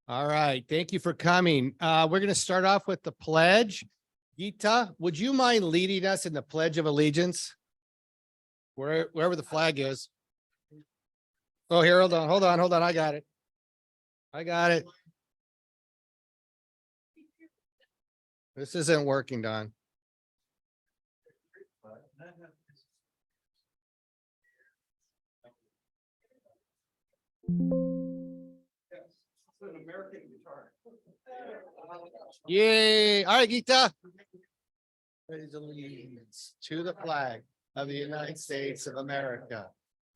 All right. Thank you for coming. We're going to start off with the pledge. Geeta, would you mind leading us in the Pledge of Allegiance? Wherever the flag is. Oh, here, hold on. I got it. This isn't working, Don. An American guitar. Yay. All right, Geeta. Pledge allegiance to the flag of the United States of America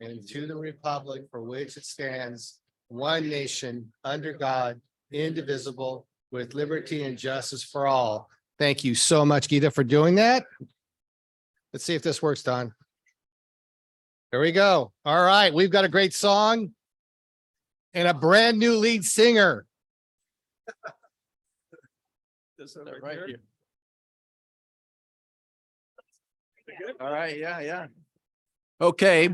and to the republic for which it stands, one nation, under God, indivisible, with liberty and justice for all. Thank you so much, Geeta, for doing that. Let's see if this works, Don. There we go. All right, we've got a great song and a brand new lead singer. Right here. All right, yeah. Okay,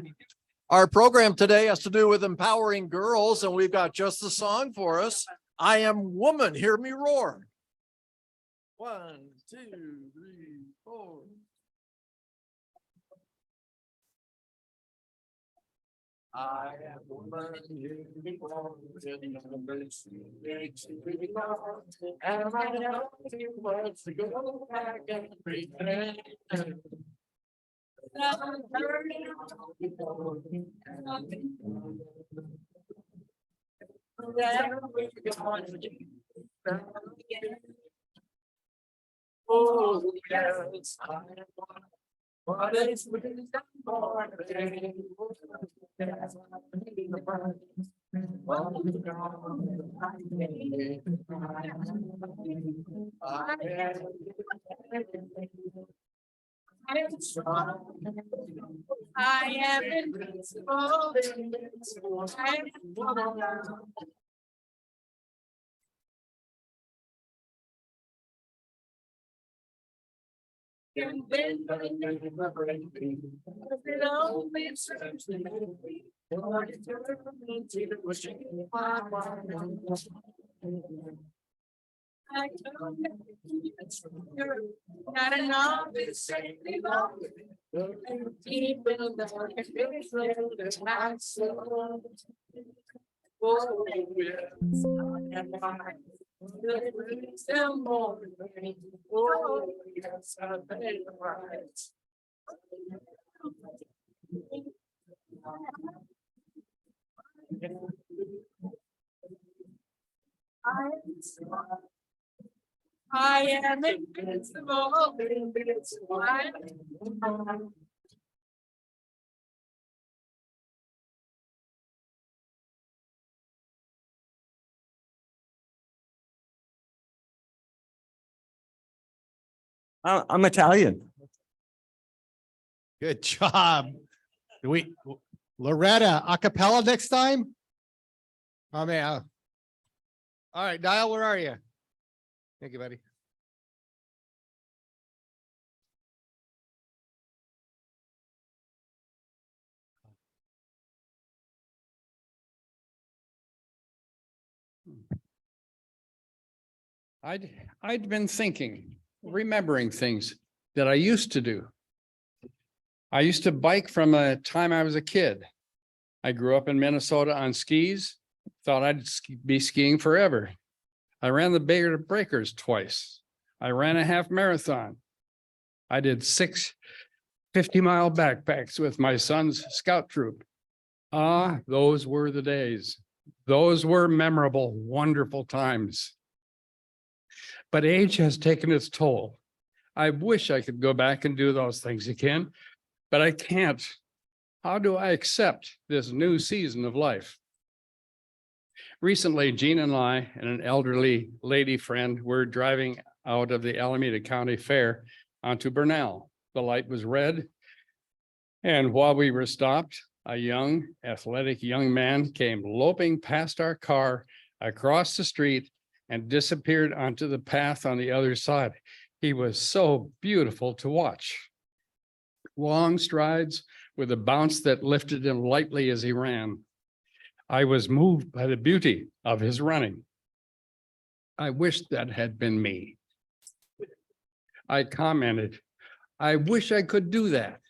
our program today has to do with empowering girls, and we've got just the song for us. I am woman, hear me roar. 1, 2, 3, 4. I am woman, hear me roar. And I know you want to go back and pretend. Oh, yes, what is I am invincible. And then it only serves me. I don't gotta know this safely long. Deep in the dark, there's my soul. Oh, yes, I am mine. Still more. Oh, yes, I pay the price. I am invincible, invincible. I'm Italian. Good job. Loretta, a cappella next time? Oh, man. All right, Dial, where are you? Thank you, buddy. I'd been thinking, remembering things that I used to do. I used to bike from the time I was a kid. I grew up in Minnesota on skis, thought I'd be skiing forever. I ran the Baker Breakers twice. I ran a half marathon. I did 6 50-mile backpacks with my son's scout troop. Ah, those were the days. Those were memorable, wonderful times. But age has taken its toll. I wish I could go back and do those things again, but I can't. How do I accept this new season of life? Recently, Jean and I and an elderly lady friend were driving out of the Alameda County Fair onto Bernal. The light was red, and while we were stopped, a young, athletic young man came loping past our car across the street and disappeared onto the path on the other side. He was so beautiful to watch. Long strides with a bounce that lifted him lightly as he ran. I was moved by the beauty of his running. I wish that had been me. I commented, I wish I could do that.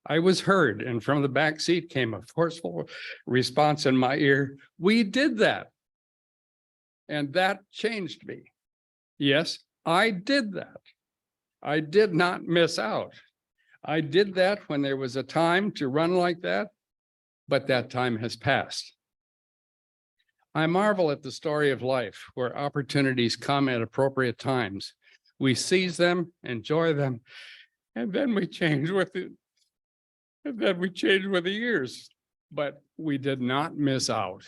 I was heard, and from the back seat came a forceful response in my ear. We did that. And that changed me. Yes, I did that. I did not miss out. I did that when there was a time to run like that, but that time has passed. I marvel at the story of life where opportunities come at appropriate times. We seize them, enjoy them, and then we change with it. And then we change with the years, but we did not miss out.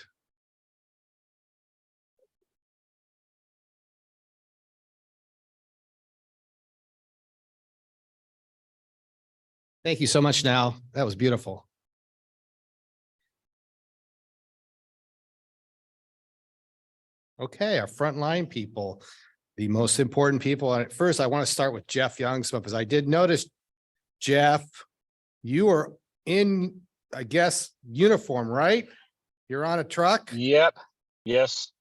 Thank you so much now. That was beautiful. Okay, our frontline people, the most important people. And first, I want to start with Jeff Youngsma because I did notice, Jeff, you are in, I guess, uniform, right? You're on a truck? Yep. Yes.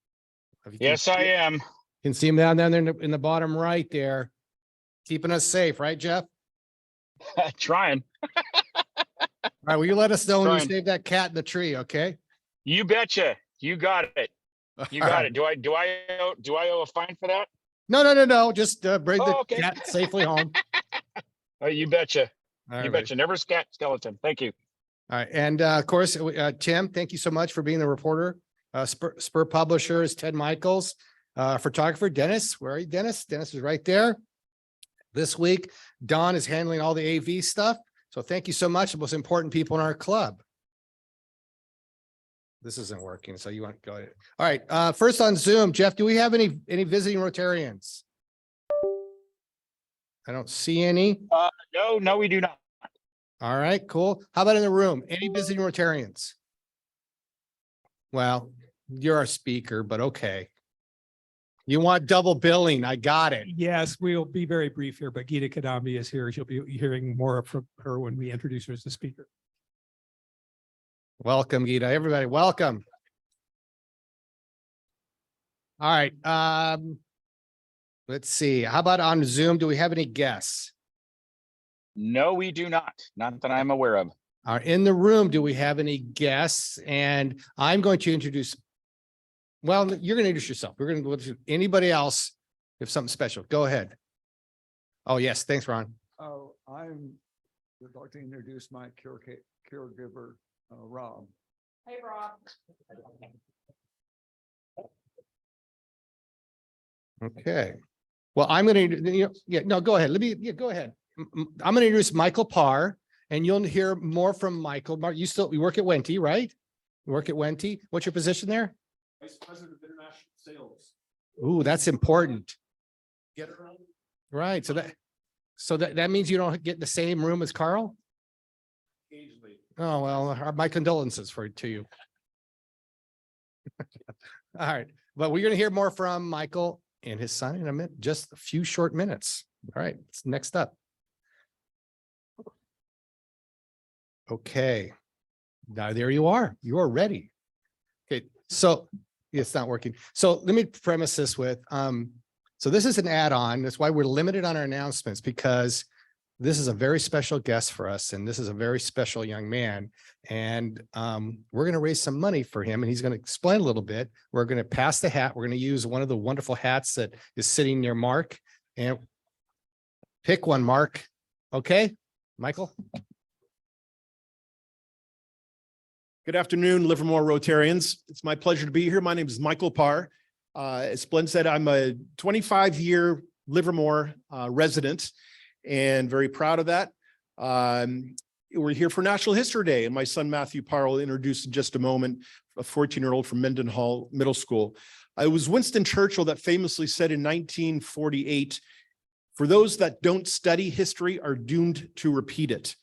If you can Yes, I see- am. Can see him down there in the bottom right there. Keeping us safe, right, Jeff? Trying. All right, will you let us know when you Trying. save that cat in the tree, okay? You betcha. You got it. You All got right. it. Do I owe a fine for that? No. Just bring the Oh, okay. cat safely home. Oh, you betcha. All You right, betcha. Never scat skeleton. Thank you. All right, and of course, Tim, thank you so much for being the reporter. Spur Publisher is Ted Michaels. Photographer Dennis, where are you, Dennis? Dennis is right there. This week, Don is handling all the AV stuff. So thank you so much. The most important people in our club. This isn't working, so you want to go ahead. All right, first on Zoom, Jeff, do we have any visiting Rotarians? I don't see any. No, we do not. All right, cool. How about in the room? Any visiting Rotarians? Well, you're our speaker, but okay. You want double billing. I got it. Yes, we'll be very brief here, but Geeta Kambadi is here. She'll be hearing more from her when we introduce her as the speaker. Welcome, Geeta. Everybody, welcome. All right. Let's see. How about on Zoom? Do we have any guests? No, we do not. Not that I'm aware of. In the room, do we have any guests? And I'm going to introduce. Well, you're going to introduce yourself. We're going to go to anybody else. If something special, go ahead. Oh, yes. Thanks, Ron. Oh, would like to introduce my caregiver, Rob. Hey, Rob. Okay. Well, I'm going to, no, go ahead. Go ahead. I'm going to introduce Michael Parr, and you'll hear more from Michael. Mark, you work at Wente, right? You work at Wente. What's your position there? Vice President of International Sales. Ooh, that's important. Get around. Right. So that means you don't get in the same room as Carl? Occasionally. Oh, well, my condolences to you. All right. But we're going to hear more from Michael and his son in a minute, just a few short minutes. All right. It's next up. Okay. Now there you are. You are ready. Okay. So it's not working. So let me premise this with, so this is an add-on. That's why we're limited on our announcements, because this is a very special guest for us. And this is a very special young man. And we're going to raise some money for him. And he's going to explain a little bit. We're going to pass the hat. We're going to use one of the wonderful hats that is sitting near Mark, and pick one, Mark. Okay, Michael. Good afternoon, Livermore Rotarians. It's my pleasure to be here. My name is Michael Parr. As Glenn said, I'm a 25-year Livermore resident and very proud of that. We're here for National History Day, and my son Matthew Parr will introduce in just a moment, a 14-year-old from Mendenhall Middle School. It was Winston Churchill that famously said in 1948, "For those that don't study history are doomed to repeat it."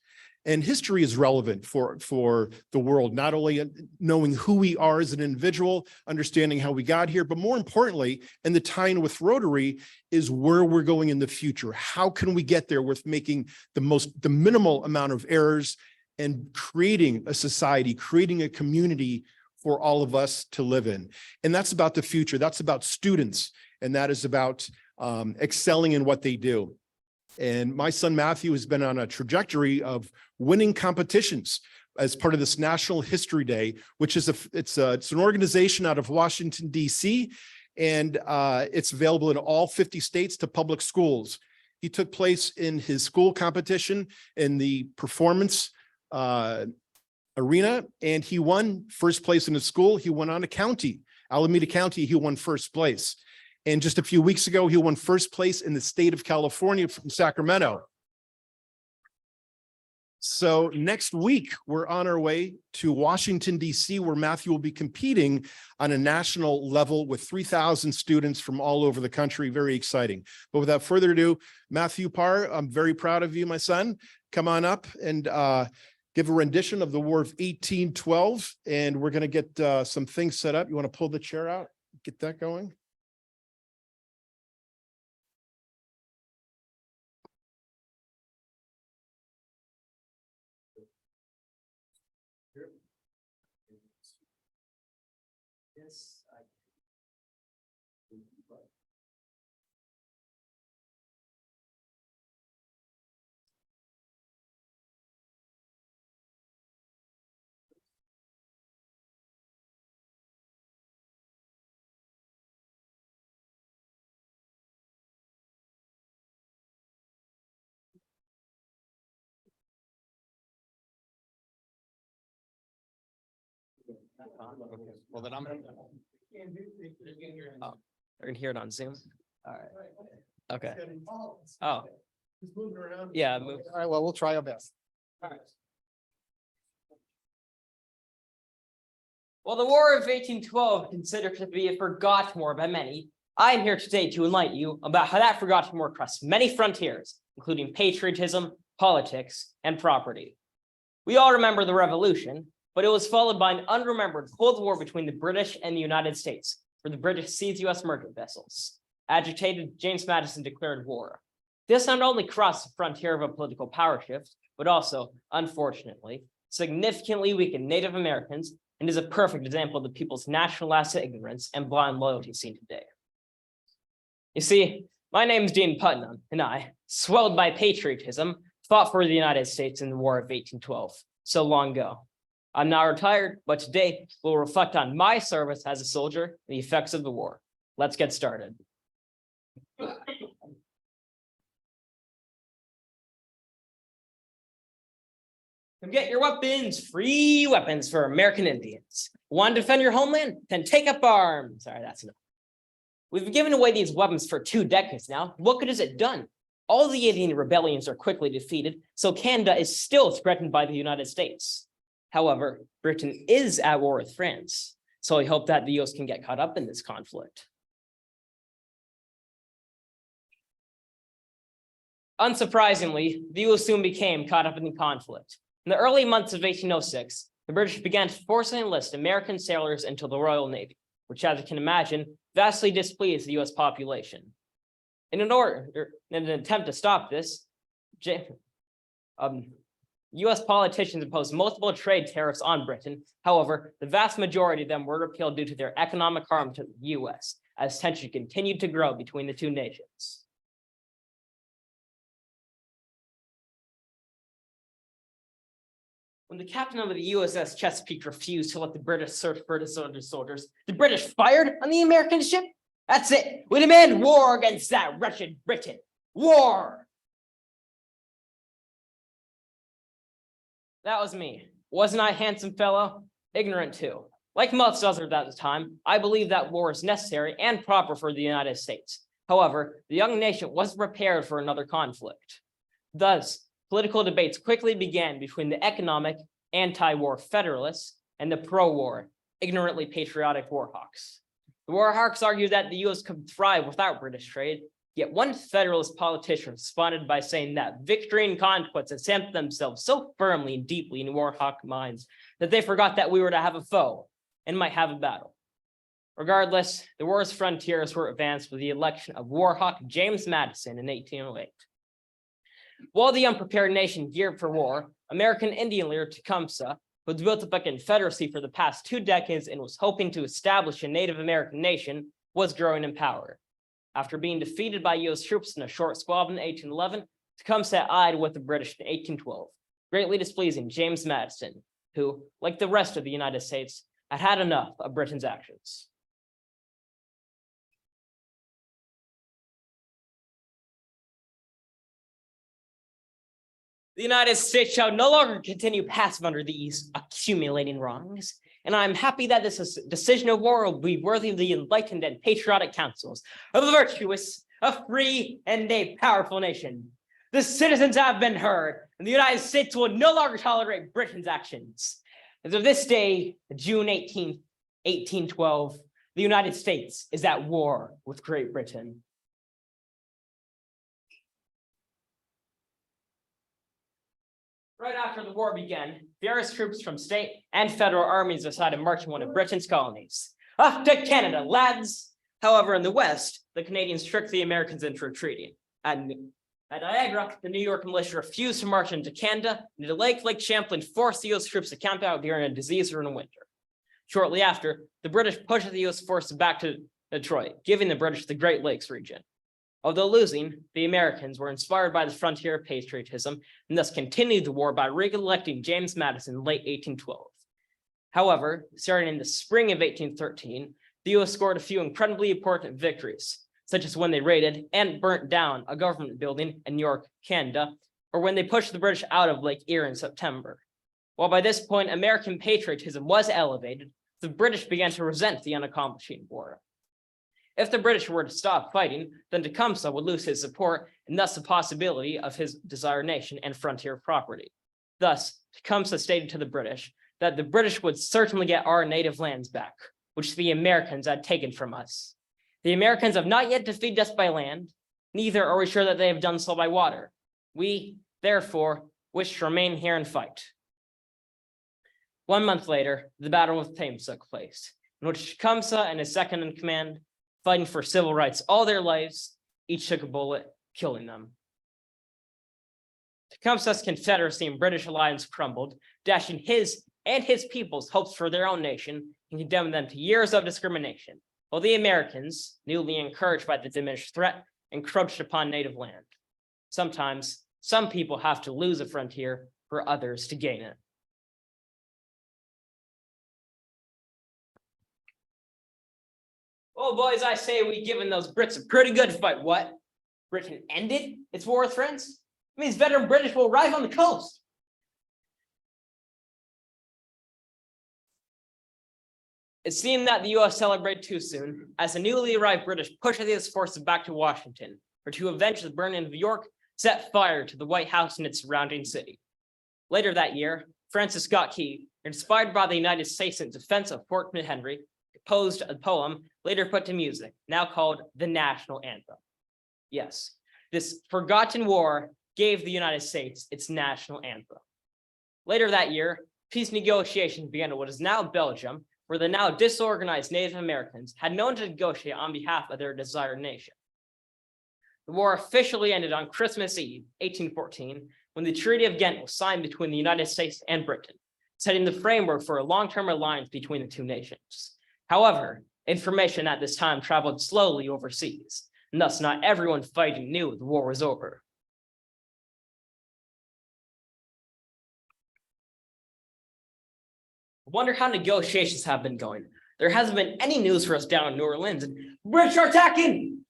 And history is relevant for the world, not only knowing who we are as an individual, understanding how we got here, but more importantly, and the tie-in with Rotary is where we're going in the future. How can we get there with making the minimal amount of errors and creating a society, creating a community for all of us to live in. And that's about the future. That's about students. And that is about excelling in what they do. And my son Matthew has been on a trajectory of winning competitions as part of this National History Day, which is it's an organization out of Washington, D.C., and it's available in all 50 states to public schools. He took place in his school competition in the performance arena, and he won first place in his school. He went on to county, Alameda County, he won first place. And just a few weeks ago, he won first place in the state of California from Sacramento. So next week, we're on our way to Washington, D.C., where Matthew will be competing on a national level with 3,000 students from all over the country. Very exciting. But without further ado, Matthew Parr, I'm very proud of you, my son. Come on up and give a rendition of the War of 1812. And we're going to get some things set up. You want to pull the chair out? Get that going? Yes. Well, then I'm. Oh, they're gonna hear it on Zoom. All right. Okay. Oh, He's moving around. yeah. Move. All right, well, we'll try our best. Well, the War of 1812, considered to be a forgotten war by many, I am here today to enlighten you about how that forgotten war crossed many frontiers, including patriotism, politics, and property. We all remember the Revolution, but it was followed by an unremembered Cold War between the British and the United States, where the British seized U.S. merchant vessels. Agitated, James Madison declared war. This not only crossed the frontier of a political power shift, but also, unfortunately, significantly weakened Native Americans and is a perfect example of the people's national asset ignorance and blind loyalty seen today. You see, my name is Dean Putnam, and I, swelled by patriotism, fought for the United States in the War of 1812, so long ago. I'm now retired, but today we'll reflect on my service as a soldier and the effects of the war. Let's get started. Come get your weapons, free weapons for American Indians. Want to defend your homeland? Then take up arms. Sorry, that's enough. We've given away these weapons for 2 decades now. What good has it done? All the Indian rebellions are quickly defeated, so Canada is still threatened by the United States. However, Britain is at war with France, so I hope that the US can get caught up in this conflict. Unsurprisingly, the US soon became caught up in the conflict. In the early months of 1806, the British began to forcibly enlist American sailors into the Royal Navy, which, as you can imagine, vastly displeased the US population. In an attempt to stop this, US politicians imposed multiple trade tariffs on Britain. However, the vast majority of them were repealed due to their economic harm to the US, as tension continued to grow between the two nations. When the captain of the USS Chesapeake refused to let the British search for deserted soldiers, the British fired on the American ship. That's it. We demand war against that wretched Britain. War! That was me. Wasn't I a handsome fellow? Ignorant too. Like most others at the time, I believe that war is necessary and proper for the United States. However, the young nation wasn't prepared for another conflict. Thus, political debates quickly began between the economic, anti-war Federalists and the pro-war, ignorantly patriotic war hawks. The war hawks argued that the US could thrive without British trade, yet one Federalist politician responded by saying that victory and conquest had stamped themselves so firmly and deeply in war hawk minds that they forgot that we were to have a foe and might have a battle. Regardless, the war's frontiers were advanced with the election of war hawk James Madison in 1808. While the unprepared nation geared for war, American Indian leader Tecumseh who had built up a confederacy for the past 2 decades and was hoping to establish a Native American nation, was growing in power. After being defeated by US troops in a short squabble in 1811, Tecumseh allied with the British in 1812, greatly displeasing James Madison, who, like the rest of the United States, had had enough of Britain's actions. The United States shall no longer continue passive under these accumulating wrongs, and I'm happy that this decision of war will be worthy of the enlightened and patriotic counsels of a virtuous, a free, and a powerful nation. The citizens have been heard, and the United States will no longer tolerate Britain's actions. As of this day, June 18th, 1812, the United States is at war with Great Britain. Right after the war began, various troops from state and federal armies decided to march in one of Britain's colonies. Off to Canada, lads! However, in the West, the Canadians tricked the Americans into retreating. At Niagara, the New York militia refused to march into Canada, and at Lake Champlain forced the US troops to camp out during a disease-ridden winter. Shortly after, the British pushed the US forces back to Detroit, giving the British the Great Lakes region. Although losing, the Americans were inspired by the frontier patriotism and thus continued the war by re-electing James Madison in late 1812. However, starting in the spring of 1813, the US scored a few incredibly important victories, such as when they raided and burnt down a government building in New York, Canada, or when they pushed the British out of Lake Erie in September. While by this point American patriotism was elevated, the British began to resent the unaccomplishing war. If the British were to stop fighting, then Tecumseh would lose his support and thus the possibility of his desired nation and frontier property. Thus, Tecumseh stated to the British that the British would certainly get our native lands back, which the Americans had taken from us. The Americans have not yet defeated us by land, neither are we sure that they have done so by water. We, therefore, wish to remain here and fight. 1 month later, the Battle of the Thames took place, in which Tecumseh and his second in command, fighting for civil rights all their lives, each took a bullet, killing them. Tecumseh's Confederacy and British alliance crumbled, dashing his and his people's hopes for their own nation and condemning them to years of discrimination, while the Americans, newly encouraged by the diminished threat, encroached upon native land. Sometimes, some people have to lose a frontier for others to gain it. Well, boys, I say we given those Brits a pretty good fight. What? Britain ended its war with France? It means veteran British will arrive on the coast. It seemed that the US celebrated too soon, as the newly arrived British pushed the US forces back to Washington, for to avenge the burning of York, set fire to the White House and its surrounding city. Later that year, Francis Scott Key, inspired by the United States in defense of Fort McHenry, composed a poem later put to music, now called the National Anthem. Yes, this forgotten war gave the United States its national anthem. Later that year, peace negotiations began in what is now Belgium, where the now disorganized Native Americans had known to negotiate on behalf of their desired nation. The war officially ended on Christmas Eve, 1814, when the Treaty of Ghent was signed between the United States and Britain, setting the framework for a long-term alliance between the two nations. However, information at this time traveled slowly overseas, and thus not everyone fighting knew the war was over. I wonder how negotiations have been going. There hasn't been any news for us down in New Orleans, and British are attacking!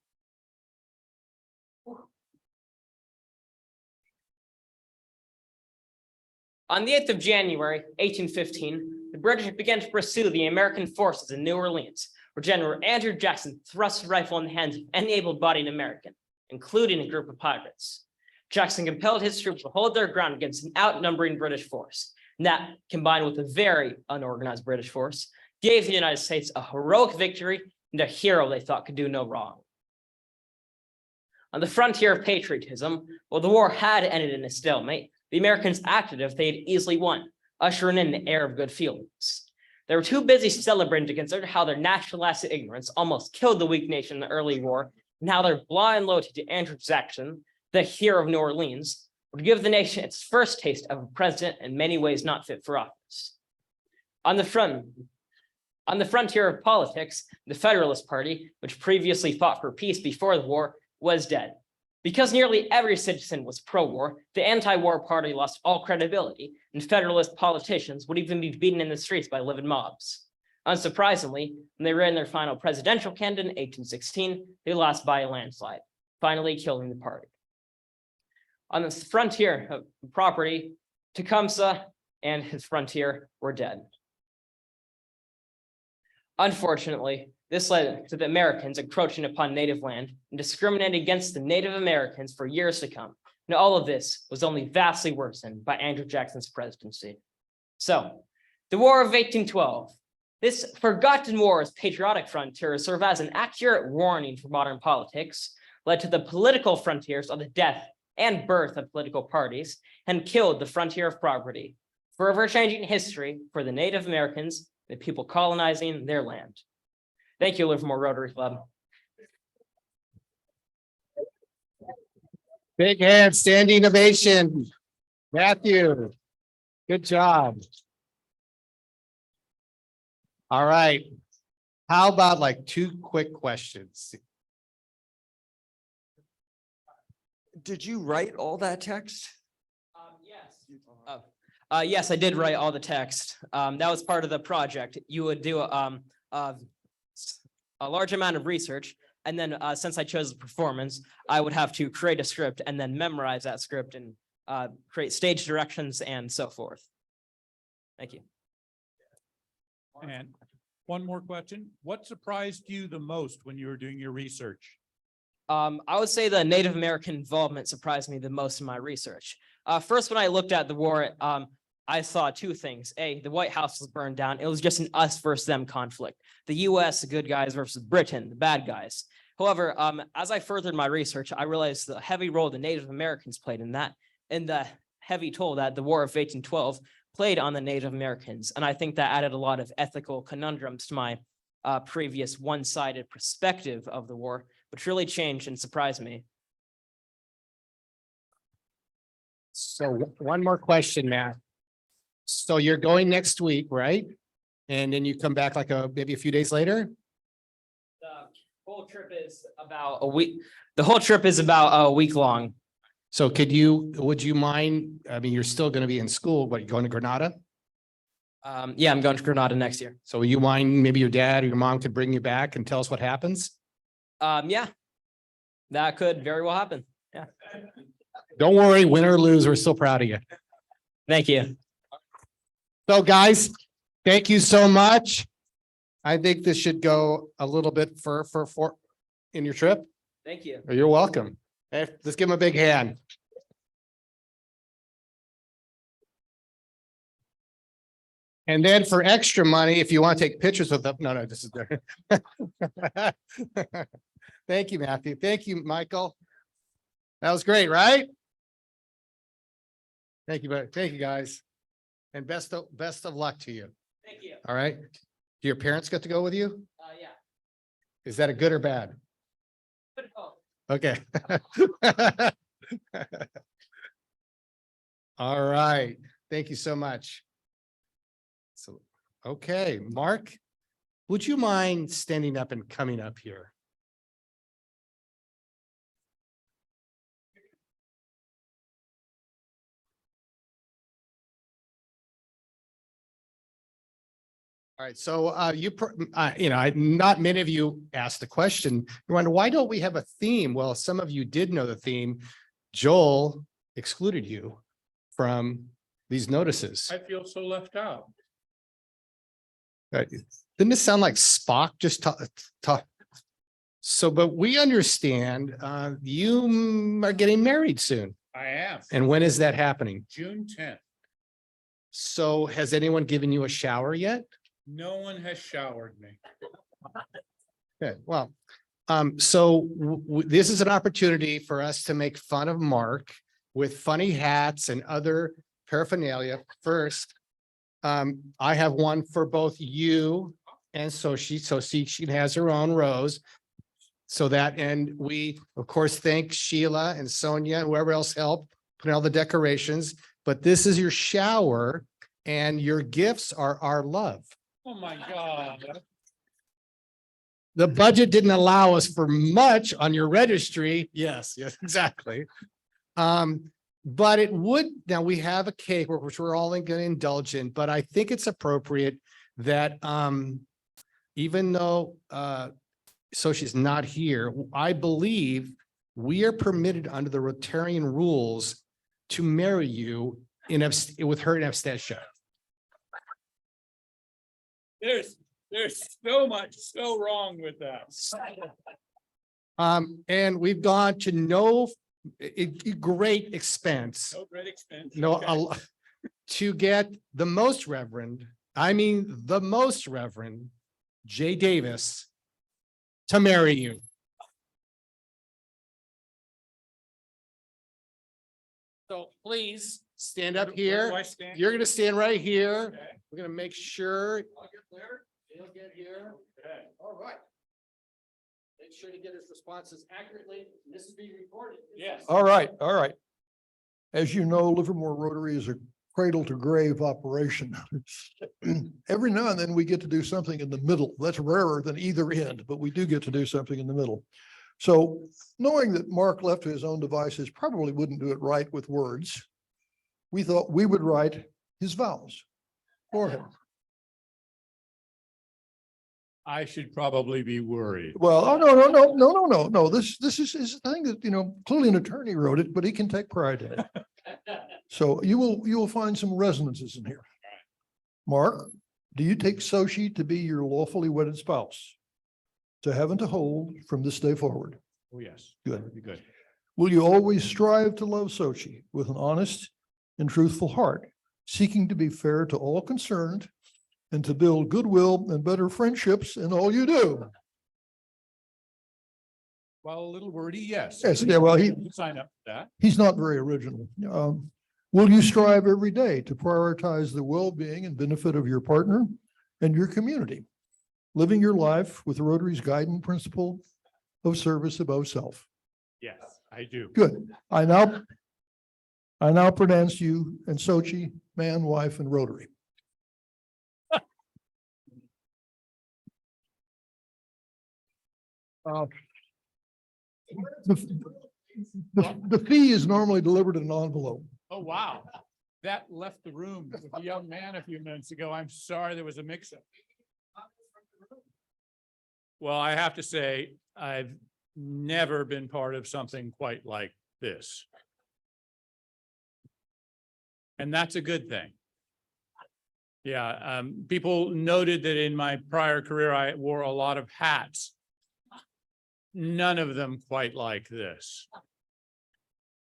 On the 8th of January, 1815, the British began to pursue the American forces in New Orleans, where General Andrew Jackson thrust a rifle in the hands of any able-bodied American, including a group of pirates. Jackson compelled his troops to hold their ground against an outnumbering British force, and that, combined with a very unorganized British force, gave the United States a heroic victory and a hero they thought could do no wrong. On the frontier of patriotism, while the war had ended in a stalemate, the Americans acted as if they had easily won, ushering in the air of good feelings. They were too busy celebrating to consider how their nationalistic ignorance almost killed the weak nation in the early war, and how their blind loyalty to Andrew Jackson, the hero of New Orleans, would give the nation its first taste of a president in many ways not fit for office. On the frontier of politics, the Federalist Party, which previously fought for peace before the war, was dead. Because nearly every citizen was pro-war, the anti-war party lost all credibility, and Federalist politicians would even be beaten in the streets by livid mobs. Unsurprisingly, when they ran their final presidential candidate in 1816, they lost by a landslide, finally killing the party. On the frontier of property, Tecumseh and his frontier were dead. Unfortunately, this led to the Americans encroaching upon native land and discriminating against the Native Americans for years to come. And all of this was only vastly worsened by Andrew Jackson's presidency. So, the War of 1812. This forgotten war's patriotic frontiers serve as an accurate warning for modern politics, led to the political frontiers of the death and birth of political parties, and killed the frontier of property, forever changing history for the Native Americans, the people colonizing their land. Thank you, Livermore Rotary Club. Big hand, standing ovation. Matthew, good job. All right. How about like 2 quick questions? Did you write all that text? Yes. Yes, I did write all the text. That was part of the project. You would do a large amount of research, and then since I chose the performance, I would have to create a script and then memorize that script and create stage directions and so forth. Thank you. And one more question. What surprised you the most when you were doing your research? I would say the Native American involvement surprised me the most in my research. First, when I looked at the war, I saw 2 things. A, the White House was burned down. It was just an us versus them conflict. The US, the good guys versus Britain, the bad guys. However, as I furthered my research, I realized the heavy role the Native Americans played in that, and the heavy toll that the War of 1812 played on the Native Americans. And I think that added a lot of ethical conundrums to my previous one-sided perspective of the war, which really changed and surprised me. So one more question, Matt. So you're going next week, right? And then you come back like maybe a few days later? The whole trip is about a week. The whole trip is about a week long. So would you mind, I mean, you're still going to be in school, but you're going to Granada? Yeah, I'm going to Granada next year. So will you mind, maybe your dad or your mom could bring you back and tell us what happens? Yeah, that could very well happen. Yeah. Don't worry, win or lose, we're still proud of you. Thank you. So guys, thank you so much. I think this should go a little bit for in your trip. Thank you. You're welcome. Hey, let's give him a big hand. And then for extra money, if you want to take pictures with them, no, this is there. Thank you, Matthew. Thank you, Michael. That was great, right? Thank you, buddy. Thank you, guys. And best of luck to you. Thank you. All right. Do your parents get to go with you? Yeah. Is that a good or bad? Okay. All right. Thank you so much. So, okay, Mark, would you mind standing up and coming up here? All right, so not many of you asked the question. You wonder, why don't we have a theme? Well, some of you did know the theme. Joel excluded you from these notices. I feel so left out. Didn't this sound like Spock just talk? So, but we understand you are getting married soon. I am. And when is that happening? June 10th. So has anyone given you a shower yet? No one has showered me. Good. Well, so this is an opportunity for us to make fun of Mark with funny hats and other paraphernalia. First, I have one for both you and so she has her own rose. So that, and we of course thank Sheila and Sonia and whoever else helped put all the decorations. But this is your shower. And your gifts are our love. Oh, my God. The budget didn't allow us for much on your registry. Yes, yes, exactly. But it would, now we have a cake which we're all going to indulge in, but I think it's appropriate that even though so she's not here, I believe we are permitted under the Rotarian rules to marry you with her in absentia. There's so much so wrong with that. And we've gone to no great expense. No great expense. No, Okay. to get the most reverend, I mean, the most reverend Jay Davis to marry you. So please stand up Where here. do I stand? You're gonna stand right here. Okay. We're gonna make sure. He'll get here. Okay. All right. Make sure to get his responses accurately. This is being recorded. Yes. All right, all right. As you know, Livermore Rotary is a cradle to grave operation. Every now and then we get to do something in the middle. That's rarer than either end, but we do get to do something in the middle. So knowing that Mark left to his own devices probably wouldn't do it right with words, we thought we would write his vows for him. I should probably be worried. Well, oh, no. This is a thing that, you know, clearly an attorney wrote it, but he can take pride in it. So you will find some resonances in here. Mark, do you take Sochi to be your lawfully wedded spouse? To have and to hold from this day forward? Oh, yes. Good. That'd be good. Will you always strive to love Sochi with an honest and truthful heart, seeking to be fair to all concerned and to build goodwill and better friendships in all you do? Well, a little wordy, yes. Yes, yeah, well, Sign up for that. he's not very original. Will you strive every day to prioritize the well-being and benefit of your partner and your community, living your life with the Rotary's guiding principle of service above self? Yes, I do. Good. I now pronounce you and Sochi man, wife, and Rotary. The fee is normally delivered in an envelope. Oh, wow. That left the room with a young man a few minutes ago. I'm sorry there was a mix-up. Well, I have to say, I've never been part of something quite like this. And that's a good thing. Yeah, people noted that in my prior career, I wore a lot of hats. None of them quite like this.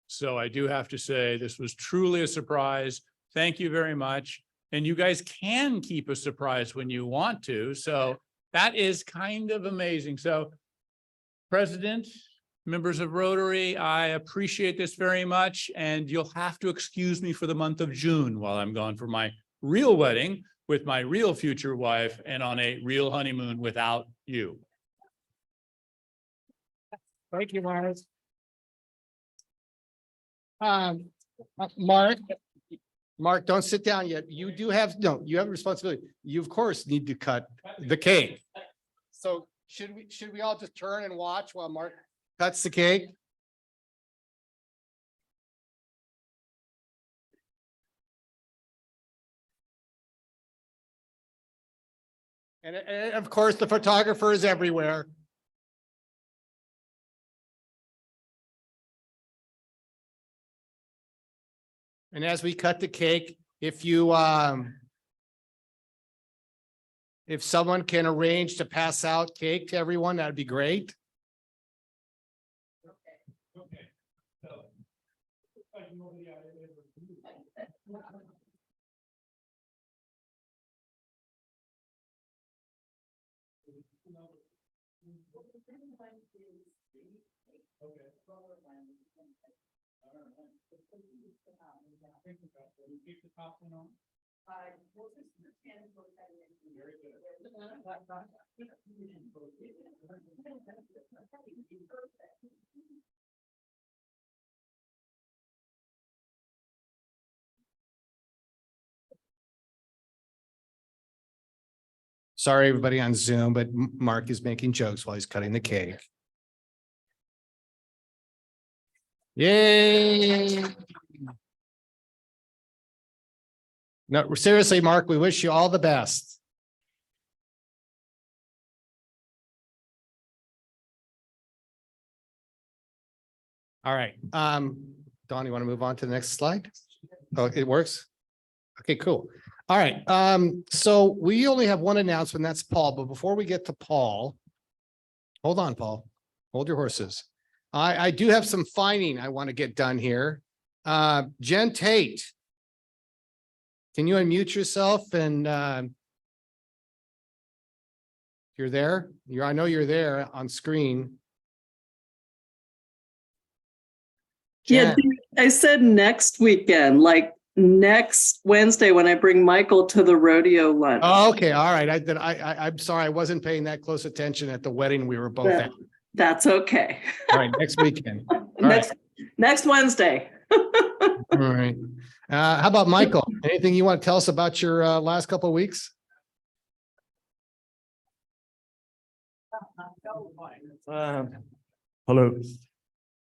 So I do have to say, this was truly a surprise. Thank you very much. And you guys can keep a surprise when you want to. So that is kind of amazing. So President, members of Rotary, I appreciate this very much. And you'll have to excuse me for the month of June while I'm gone for my real wedding with my real future wife and on a real honeymoon without you. Thank you, Mark. Mark, don't sit down yet. You do have, no, you have a responsibility. You, of course, need to cut the cake. So should we all just turn and watch while Mark cuts the cake? And of course, the photographer is everywhere. And as we cut the cake, if someone can arrange to pass out cake to everyone, that'd be great. Keep the top one on. Sorry, everybody on Zoom, but Mark is making jokes while he's cutting the cake. Yay. No, seriously, Mark, we wish you all the best. All right, Dawn, you want to move on to the next slide? Oh, it works? Okay, cool. All right, so we only have one announcement, that's Paul, but before we get to Paul, hold on, Paul, hold your horses. I do have some fining I want to get done here. Jen Tate. Can you unmute yourself and you're there? I know you're there on screen. Yeah, Jen. I said next weekend, like next Wednesday when I bring Michael to the rodeo lunch. Oh, okay, all right. I'm sorry, I wasn't paying that close attention at the wedding we were both at. That's okay. All right, next weekend. All right. Next Wednesday. All right. How about Michael? Anything you want to tell us about your last couple of weeks? Hello.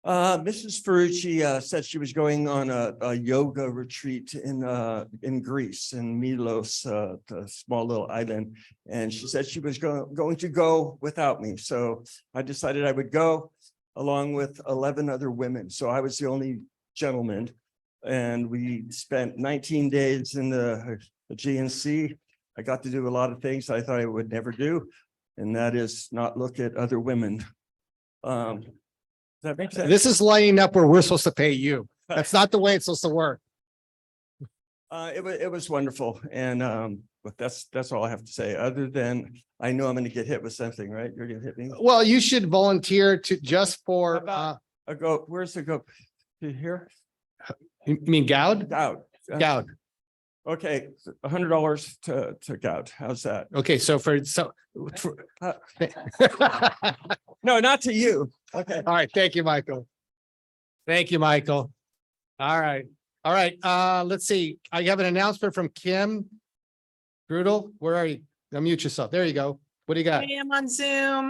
Mrs. Ferrucci said she was going on a yoga retreat in Greece, in Milos, the small little island. And she said she was going to go without me. So I decided I would go along with 11 other women. So I was the only gentleman. And we spent 19 days in the GNC. I got to do a lot of things I thought I would never do. And that is not look at other women. Does that make sense? This is lining up where we're supposed to pay you. That's not the way it's supposed to work. It was wonderful. And but that's all I have to say, other than I know I'm going to get hit with something, right? You're going to hit me. Well, you should volunteer to just for A goat. Where's the goat? Here? you mean gout? Gout. Gout. Okay, $100 to gout. How's that? Okay, so for No, not to you. Okay. all right, thank you, Michael. Thank you, Michael. All right. All right, let's see. I have an announcement from Kim Grudel. Where are you? Unmute yourself. There you go. What do you got? I am on Zoom.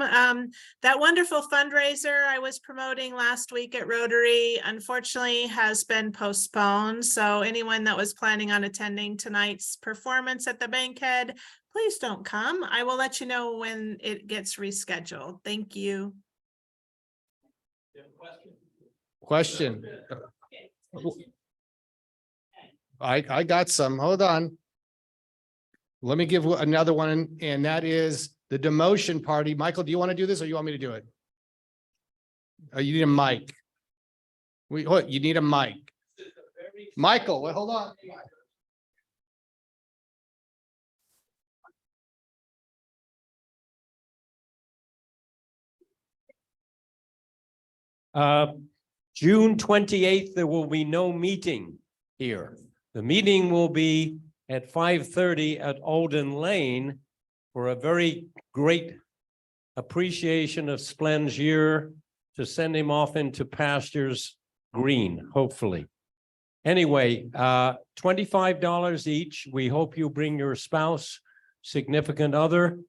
That wonderful fundraiser I was promoting last week at Rotary unfortunately has been postponed. So anyone that was planning on attending tonight's performance at the Bankhead, please don't come. I will let you know when it gets rescheduled. Thank you. Question. I got some. Hold on. Let me give another one, and that is the demotion party. Michael, do you want to do this or you want me to do it? Oh, you need a mic. What? You need a mic. Michael, wait, hold on. June 28th, there will be no meeting here. The meeting will be at 5:30 at Alden Lane for a very great appreciation of Splend's year to send him off into pastures green, hopefully. Anyway, $25 each. We hope you bring your spouse, significant other,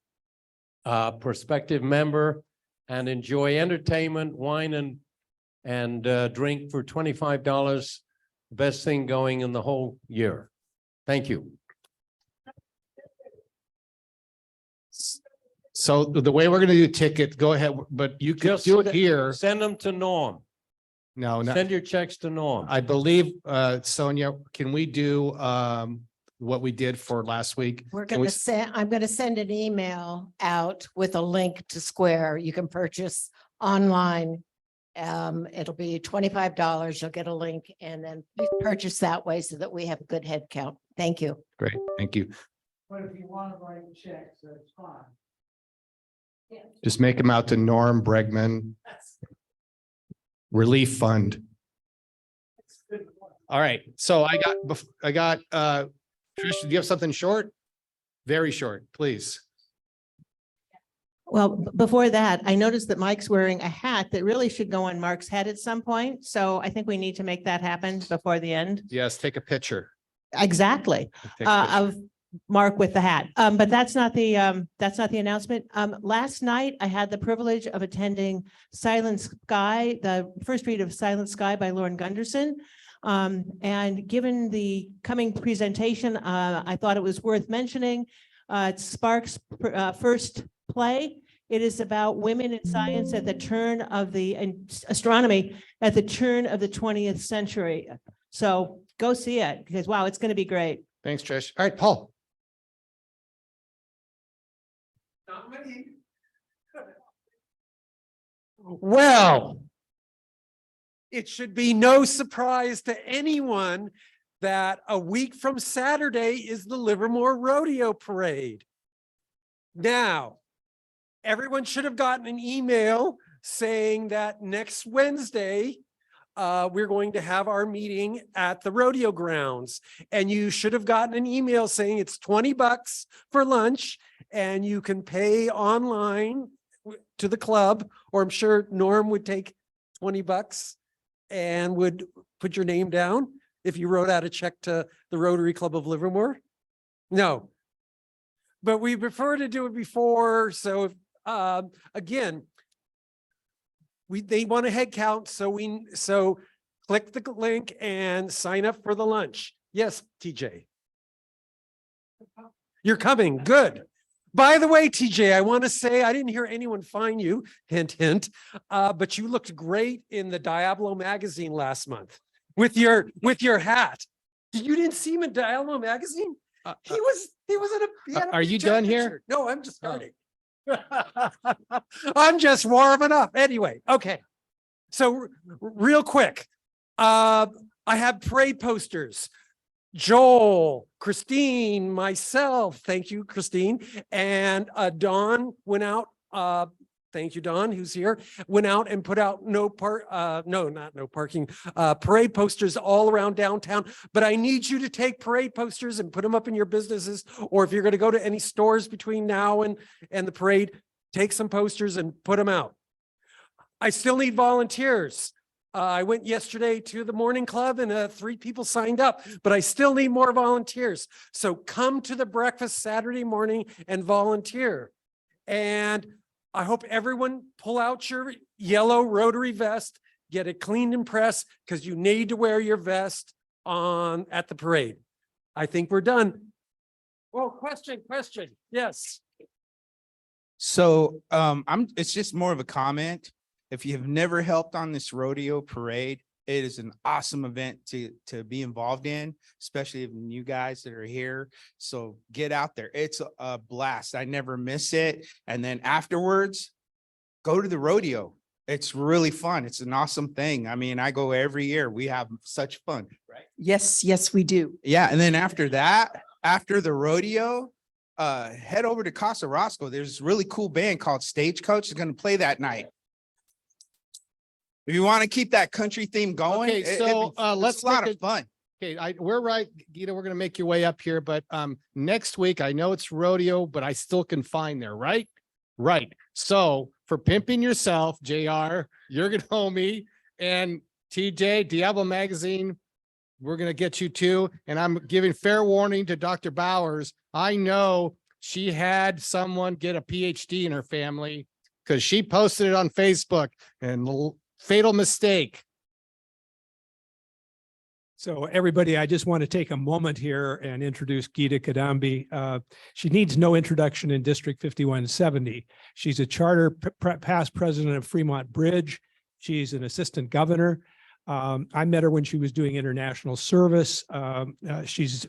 prospective member, and enjoy entertainment, wine and drink for $25. Best thing going in the whole year. Thank you. So the way we're going to do tickets, go ahead, but you can do it here. Send them to Norm. No, no. Send your checks to Norm. I believe, Sonia, can we do what we did for last week? We're Can going we to send, I'm going to send an email out with a link to Square. You can purchase online. It'll be $25. You'll get a link and then please purchase that way so that we have a good head count. Thank you. Great, thank you. But if you want to write checks, that's fine. Just make them out to Norm Bregman Relief Fund. All right, so I got, Trish, do you have something short? Very short, please. Well, before that, I noticed that Mike's wearing a hat that really should go on Mark's head at some point. So I think we need to make that happen before the end. Yes, take a picture. Exactly. Take a picture. Of Mark with the hat. But that's not the announcement. Last night I had the privilege of attending Silent Sky, the first read of Silent Sky by Lauren Gunderson. And given the coming presentation, I thought it was worth mentioning. It's Spark's first play. It is about women in science at the turn of and astronomy at the turn of the 20th century. So go see it because wow, it's going to be great. Thanks, Trish. All right, Paul. Well, it should be no surprise to anyone that a week from Saturday is the Livermore Rodeo Parade. Now, everyone should have gotten an email saying that next Wednesday, we're going to have our meeting at the rodeo grounds. And you should have gotten an email saying it's $20 for lunch and you can pay online to the club, or I'm sure Norm would take $20 and would put your name down if you wrote out a check to the Rotary Club of Livermore. No, but we prefer to do it before. So again, they want a head count. So click the link and sign up for the lunch. Yes, TJ. You're coming. Good. By the way, TJ, I want to say I didn't hear anyone find you, hint, hint, but you looked great in the Diablo magazine last month with your hat. You didn't see him in Diablo magazine? He was in a. Are you done here? No, I'm just starting. I'm just warming up. Anyway, okay. So real quick, I have parade posters. Joel, Christine, myself, thank you, Christine, and Dawn went out. Thank you, Dawn, who's here, went out and put out no parking, parade posters all around downtown. But I need you to take parade posters and put them up in your businesses, or if you're going to go to any stores between now and the parade, take some posters and put them out. I still need volunteers. I went yesterday to the morning club and 3 people signed up, but I still need more volunteers. So come to the breakfast Saturday morning and volunteer. And I hope everyone pull out your yellow Rotary vest, get it cleaned and pressed because you need to wear your vest at the parade. I think we're done. Oh, question. Yes. So it's just more of a comment. If you have never helped on this rodeo parade, it is an awesome event to be involved in, especially if you guys that are here. So get out there. It's a blast. I never miss it. And then afterwards, go to the rodeo. It's really fun. It's an awesome thing. I mean, I go every year. We have such fun, right? Yes, we do. Yeah. And then after that, after the rodeo, head over to Casa Roscoe. There's a really cool band called Stagecoach. Is going to play that night. If you want to keep that country theme going, Okay, so let's a lot of fun. Okay, we're right, Geeta, we're gonna make your way up here, but next week, I know it's rodeo, but I still can find there, right? Right. So for pimping yourself, JR, you're gonna owe me, and TJ, Diablo Magazine, we're gonna get you too. And I'm giving fair warning to Dr. Bowers. I know she had someone get a PhD in her family because she posted it on Facebook and fatal mistake. So everybody, I just want to take a moment here and introduce Geeta Kambadi. She needs no introduction in District 5170. She's a charter past president of Fremont Bridge. She's an assistant governor. I met her when she was doing international service. She's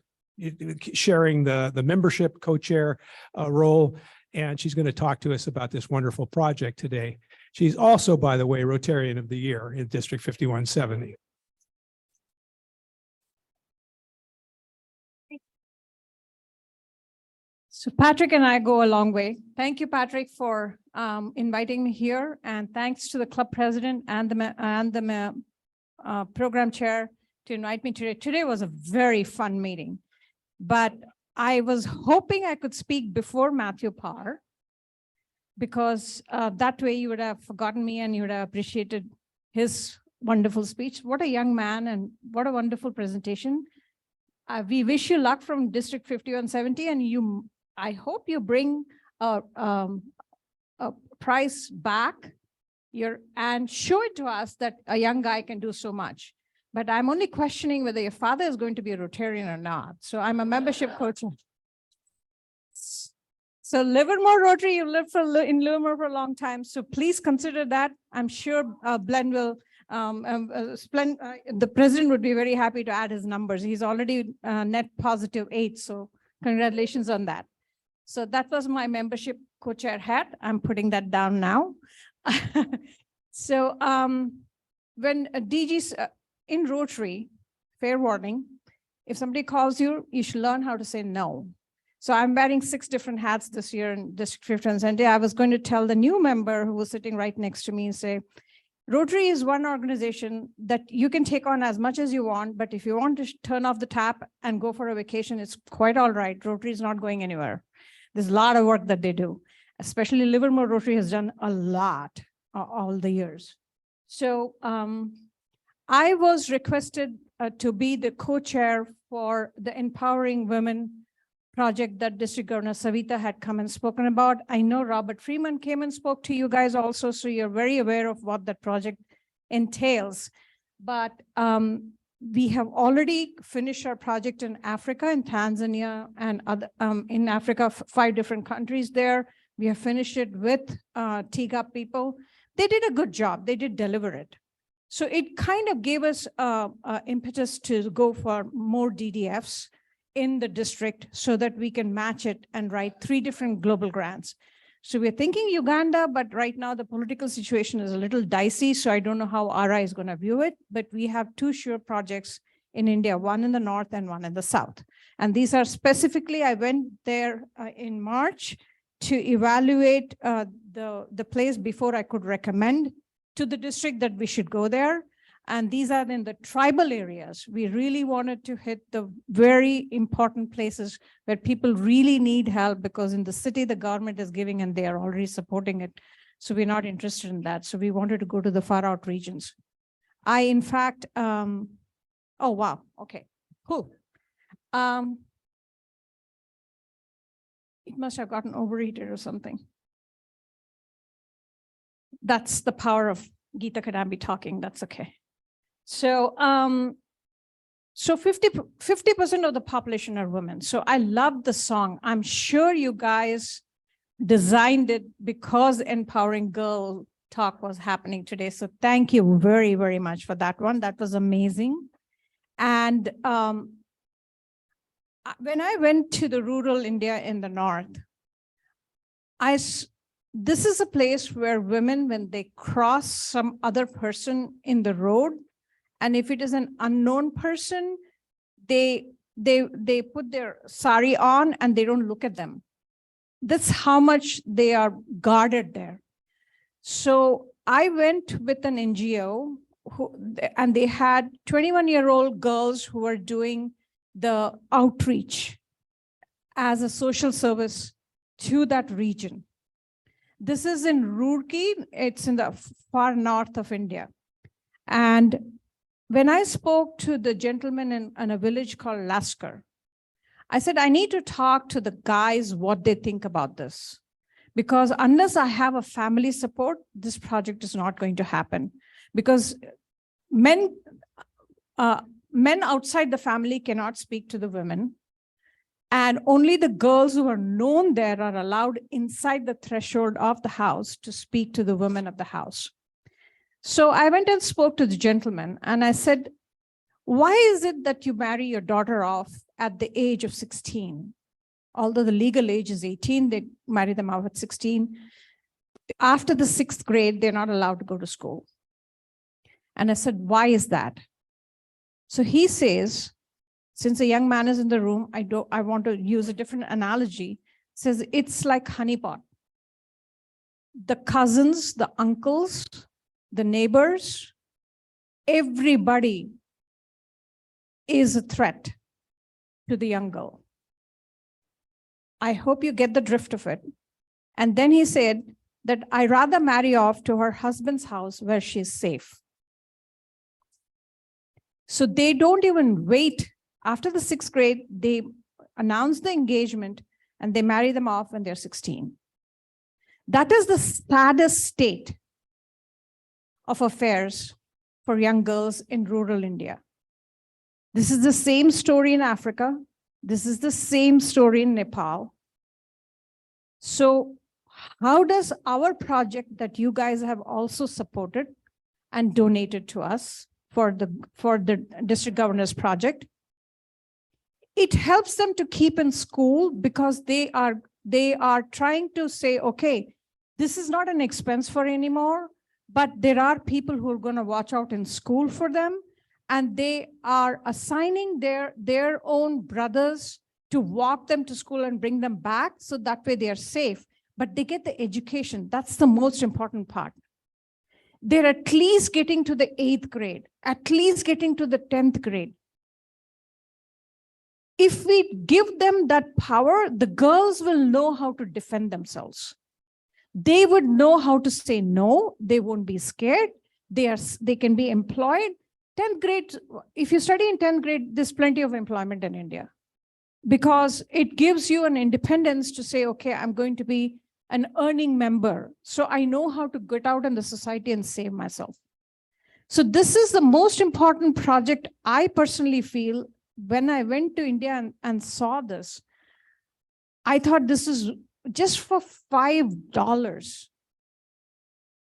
sharing the membership co-chair role, and she's going to talk to us about this wonderful project today. She's also, by the way, Rotarian of the Year in District 5170. So Patrick and I go a long way. Thank you, Patrick, for inviting me here, and thanks to the club president and the program chair to invite me today. Today was a very fun meeting, but I was hoping I could speak before Matthew Parr, because that way you would have forgotten me and you would have appreciated his wonderful speech. What a young man and what a wonderful presentation. We wish you luck from District 5170, and I hope you bring a prize back and show it to us that a young guy can do so much. But I'm only questioning whether your father is going to be a Rotarian or not. So I'm a membership coach. So Livermore Rotary, you lived in Livermore for a long time. So please consider that. I'm sure Glenn will, the president would be very happy to add his numbers. He's already net +8. So congratulations on that. So that was my membership co-chair hat. I'm putting that down now. So when DG's in Rotary, fair warning, if somebody calls you, you should learn how to say no. So I'm wearing 6 different hats this year in District 5170. I was going to tell the new member who was sitting right next to me and say, Rotary is one organization that you can take on as much as you want, but if you want to turn off the tap and go for a vacation, it's quite all right. Rotary is not going anywhere. There's a lot of work that they do, especially Livermore Rotary has done a lot all the years. So I was requested to be the co-chair for the Empowering Women project that District Governor Savita had come and spoken about. I know Robert Freeman came and spoke to you guys also, so you're very aware of what that project entails. But we have already finished our project in Africa, in Tanzania, and other in Africa, 5 different countries there. We have finished it with TGAP people. They did a good job. They did deliver it. So it kind of gave us impetus to go for more DDFs in the district so that we can match it and write 3 different global grants. So we're thinking Uganda, but right now the political situation is a little dicey, so I don't know how RI is going to view it, but we have 2 sure projects in India, one in the north and one in the south. And these are specifically, I went there in March to evaluate the place before I could recommend to the district that we should go there. And these are in the tribal areas. We really wanted to hit the very important places where people really need help, because in the city, the government is giving and they are already supporting it. So we're not interested in that. So we wanted to go to the far out regions. I, in fact, oh, wow. Okay, cool. It must have gotten overheated or something. That's the power of Geeta Kambadi talking. That's okay. So, so 50% of the population are women. So I love the song. I'm sure you guys designed it because Empowering Girl talk was happening today. So thank you very, very much for that one. That was amazing. And when I went to the rural India in the north, this is a place where women, when they cross some other person in the road, and if it is an unknown person, they put their sari on and they don't look at them. That's how much they are guarded there. So I went with an NGO and they had 21-year-old girls who were doing the outreach as a social service to that region. This is in Roorkee. It's in the far north of India. And when I spoke to the gentleman in a village called Laskar, I said, I need to talk to the guys what they think about this. Because unless I have a family support, this project is not going to happen. Because men outside the family cannot speak to the women. And only the girls who are known there are allowed inside the threshold of the house to speak to the women of the house. So I went and spoke to the gentleman and I said, why is it that you marry your daughter off at the age of 16? Although the legal age is 18, they marry them off at 16. After the 6th grade, they're not allowed to go to school. And I said, why is that? So he says, since a young man is in the room, I want to use a different analogy. Says it's like honeypot. The cousins, the uncles, the neighbors, everybody is a threat to the young girl. I hope you get the drift of it. And then he said that I'd rather marry off to her husband's house where she's safe. So they don't even wait After the sixth grade, they announce the engagement and they marry them off when they're 16. That is the saddest state of affairs for young girls in rural India. This is the same story in Africa. This is the same story in Nepal. So how does our project that you guys have also supported and donated to us for the district governor's project, it helps them to keep in school because they are trying to say, okay, this is not an expense for anymore, but there are people who are going to watch out in school for them. And they are assigning their own brothers to walk them to school and bring them back. So that way they are safe, but they get the education. That's the most important part. They're at least getting to the 8th grade, at least getting to the 10th grade. If we give them that power, the girls will know how to defend themselves. They would know how to say no. They won't be scared. They can be employed. 10th grade, if you study in 10th grade, there's plenty of employment in India because it gives you an independence to say, okay, I'm going to be an earning member. So I know how to get out in the society and save myself. So this is the most important project I personally feel. When I went to India and saw this, I thought this is just for $5,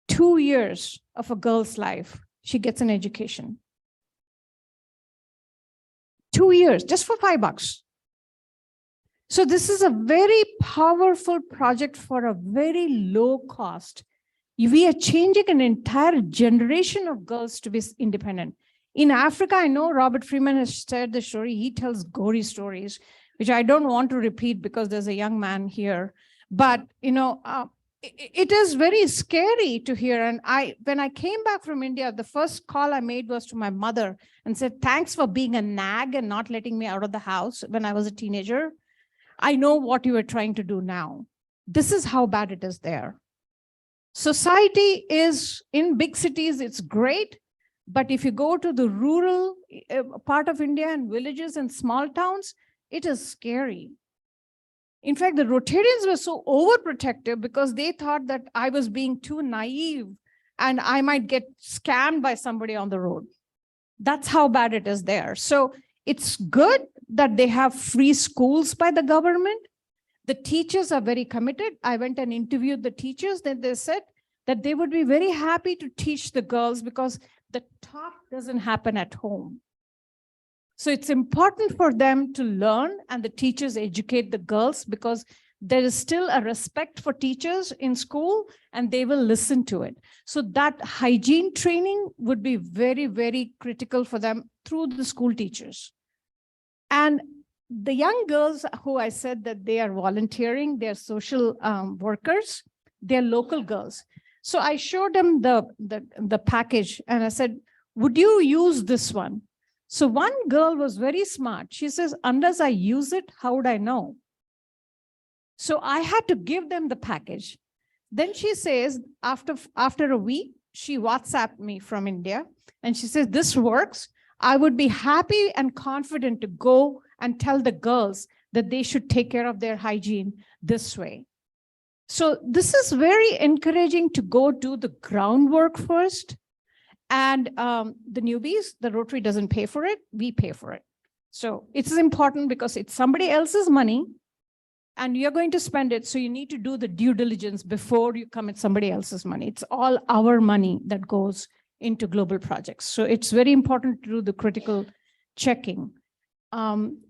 2 years of a girl's life, she gets an education. 2 years, just for $5. So this is a very powerful project for a very low cost. We are changing an entire generation of girls to be independent. In Africa, I know Robert Freeman has shared the story. He tells gory stories, which I don't want to repeat because there's a young man here. But, you know, it is very scary to hear. And when I came back from India, the first call I made was to my mother and said, thanks for being a nag and not letting me out of the house when I was a teenager. I know what you are trying to do now. This is how bad it is there. Society is in big cities, it's great. But if you go to the rural part of India and villages and small towns, it is scary. In fact, the Rotarians were so overprotective because they thought that I was being too naive and I might get scammed by somebody on the road. That's how bad it is there. So it's good that they have free schools by the government. The teachers are very committed. I went and interviewed the teachers. Then they said that they would be very happy to teach the girls because the talk doesn't happen at home. So it's important for them to learn and the teachers educate the girls because there is still a respect for teachers in school and they will listen to it. So that hygiene training would be very, very critical for them through the school teachers. And the young girls who I said that they are volunteering, they're social workers, they're local girls. So I showed them the package and I said, would you use this one? So one girl was very smart. She says, unless I use it, how would I know? So I had to give them the package. Then she says, after a week, she WhatsApped me from India and she says, this works. I would be happy and confident to go and tell the girls that they should take care of their hygiene this way. So this is very encouraging to go do the groundwork first. And the newbies, the Rotary doesn't pay for it, we pay for it. So it's important because it's somebody else's money and you're going to spend it. So you need to do the due diligence before you commit somebody else's money. It's all our money that goes into global projects. So it's very important to do the critical checking.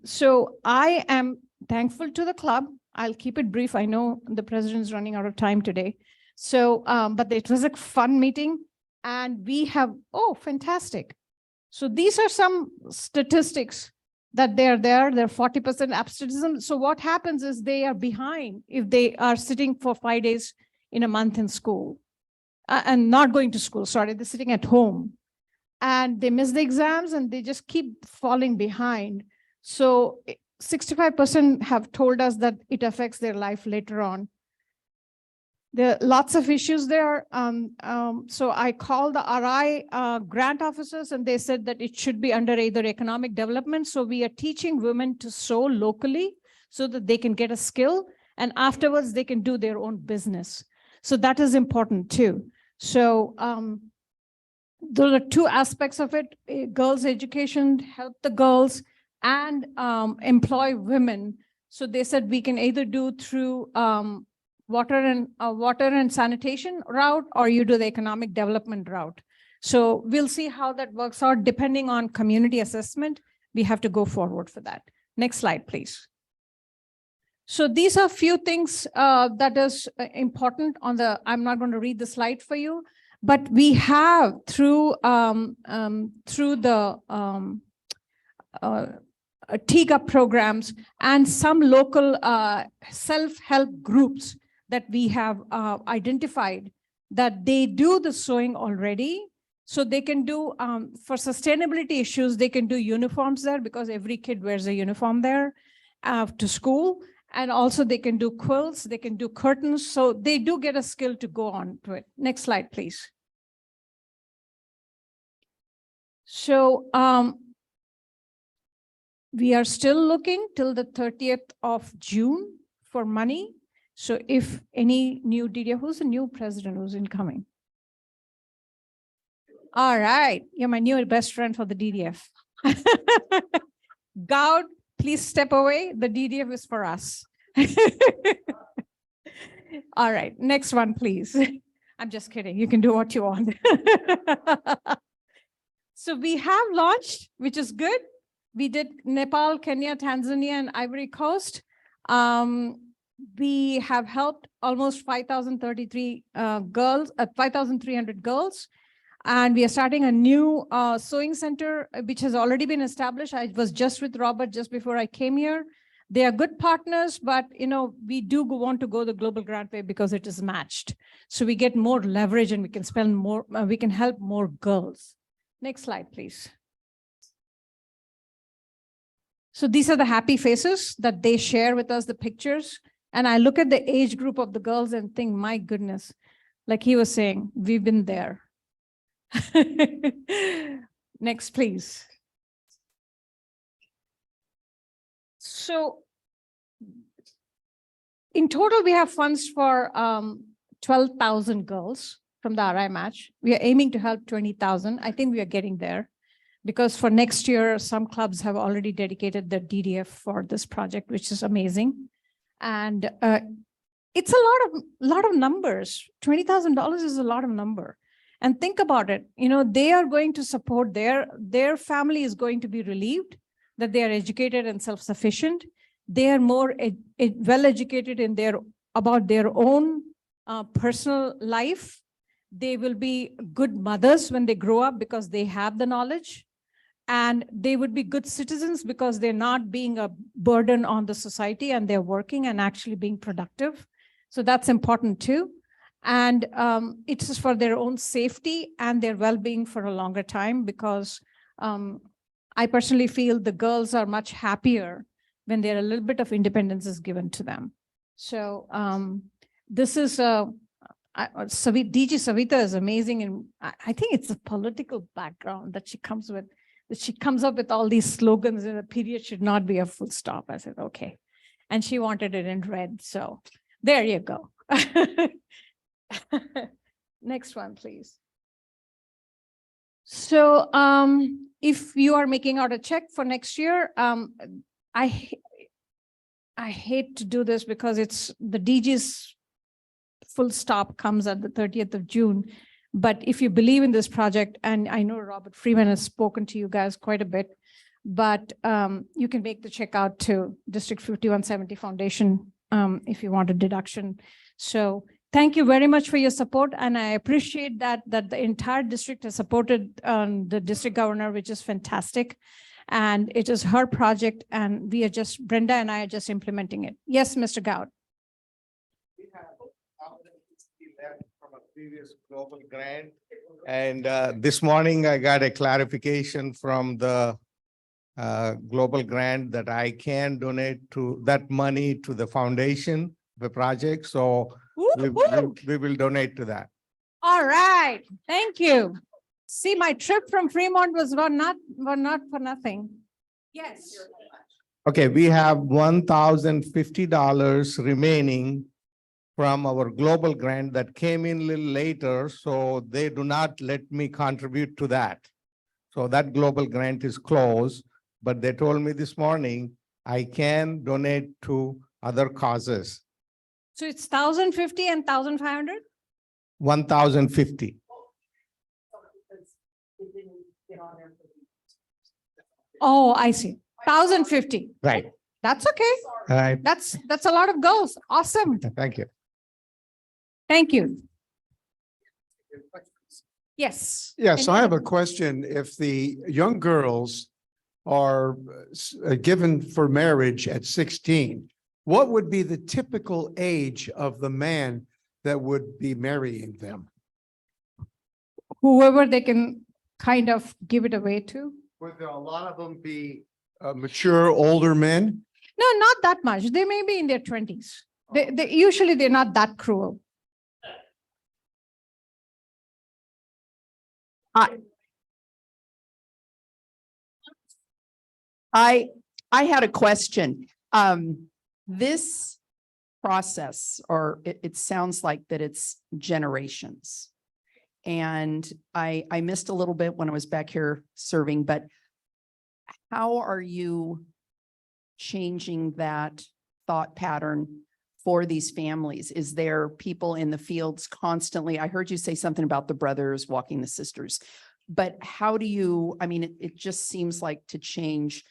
So I am thankful to the club. I'll keep it brief. I know the president's running out of time today. So, but it was a fun meeting. And we have, oh, fantastic. So these are some statistics that they're there. They're 40% absenteeism. So what happens is they are behind if they are sitting for 5 days in a month in school and not going to school. Sorry, they're sitting at home and they miss the exams and they just keep falling behind. So 65% have told us that it affects their life later on. There are lots of issues there. So I called the RI grant officers and they said that it should be under either economic development. So we are teaching women to sew locally so that they can get a skill and afterwards they can do their own business. So that is important too. So there are two aspects of it: girls' education, help the girls, and employ women. So they said we can either do through water and sanitation route, or you do the economic development route. So we'll see how that works out. Depending on community assessment, we have to go forward for that. Next slide, please. So these are few things that is important on the, I'm not going to read the slide for you, but we have through the TIGA programs and some local self-help groups that we have identified that they do the sewing already. So they can do, for sustainability issues, they can do uniforms there because every kid wears a uniform there to school. And also they can do quilts, they can do curtains. So they do get a skill to go on to it. Next slide, please. So we are still looking till the 30th of June for money. So if any new DDF, who's the new president who's incoming? All right, you're my new best friend for the DDF. Gowd, please step away. The DDF is for us. All right, next one, please. I'm just kidding. You can do what you want. So we have launched, which is good. We did Nepal, Kenya, Tanzania, and Ivory Coast. We have helped almost 5,033 girls, 5,300 girls. And we are starting a new sewing center, which has already been established. I was just with Robert just before I came here. They are good partners, but we do want to go the global grant way because it is matched. So we get more leverage and we can spend more, we can help more girls. Next slide, please. So these are the happy faces that they share with us, the pictures. And I look at the age group of the girls and think, my goodness, like he was saying, we've been there. Next, please. So in total, we have funds for 12,000 girls from the RI match. We are aiming to help 20,000. I think we are getting there because for next year, some clubs have already dedicated their DDF for this project, which is amazing. And it's a lot of numbers. $20,000 is a lot of number. And think about it, they are going to support their family is going to be relieved that they are educated and self-sufficient. They are more well-educated in about their own personal life. They will be good mothers when they grow up because they have the knowledge. And they would be good citizens because they're not being a burden on the society and they're working and actually being productive. So that's important too. And it's for their own safety and their well-being for a longer time because I personally feel the girls are much happier when a little bit of independence is given to them. So this is DG Savita is amazing. And I think it's the political background that she comes with, that she comes up with all these slogans and a period should not be a full stop. I said, okay. And she wanted it in red. So there you go. Next one, please. So if you are making out a check for next year, I hate to do this because it's the DG's full stop comes at the 30th of June. But if you believe in this project, and I know Robert Freeman has spoken to you guys quite a bit, but you can make the check out to District 5170 Foundation if you want a deduction. So thank you very much for your support. And I appreciate that the entire district has supported the district governor, which is fantastic. And it is her project. And we are just, Brenda and I are just implementing it. Yes, Mr. Gowd. We have left from a previous global grant. And this morning I got a clarification from the global grant that I can donate to that money to the foundation, the project. So we will donate to that. All right, thank you. See, my trip from Fremont was not for nothing. Yes. Okay, we have $1,050 remaining from our global grant that came in a little later, so they do not let me contribute to that. So that global grant is closed, but they told me this morning I can donate to other causes, So it's 1,050 and 1,500? 1,050. Oh, I see. 1,050. Right. That's okay. All right. That's a lot of goals. Awesome. Thank you. Thank you. Yes. Yes, Any I have other- a question. If the young girls are given for marriage at 16, what would be the typical age of the man that would be marrying them? Whoever they can kind of give it away to. Would there a lot of them be mature, older men? No, not that much. They may be in their 20s. They usually they're not that cruel. I had a question. This process, or it sounds like that it's generations. And I missed a little bit when I was back here serving, but how are you changing that thought pattern for these families? Is there people in the fields constantly? I heard you say something about the brothers walking the sisters, but how do you, I mean, it just seems like to change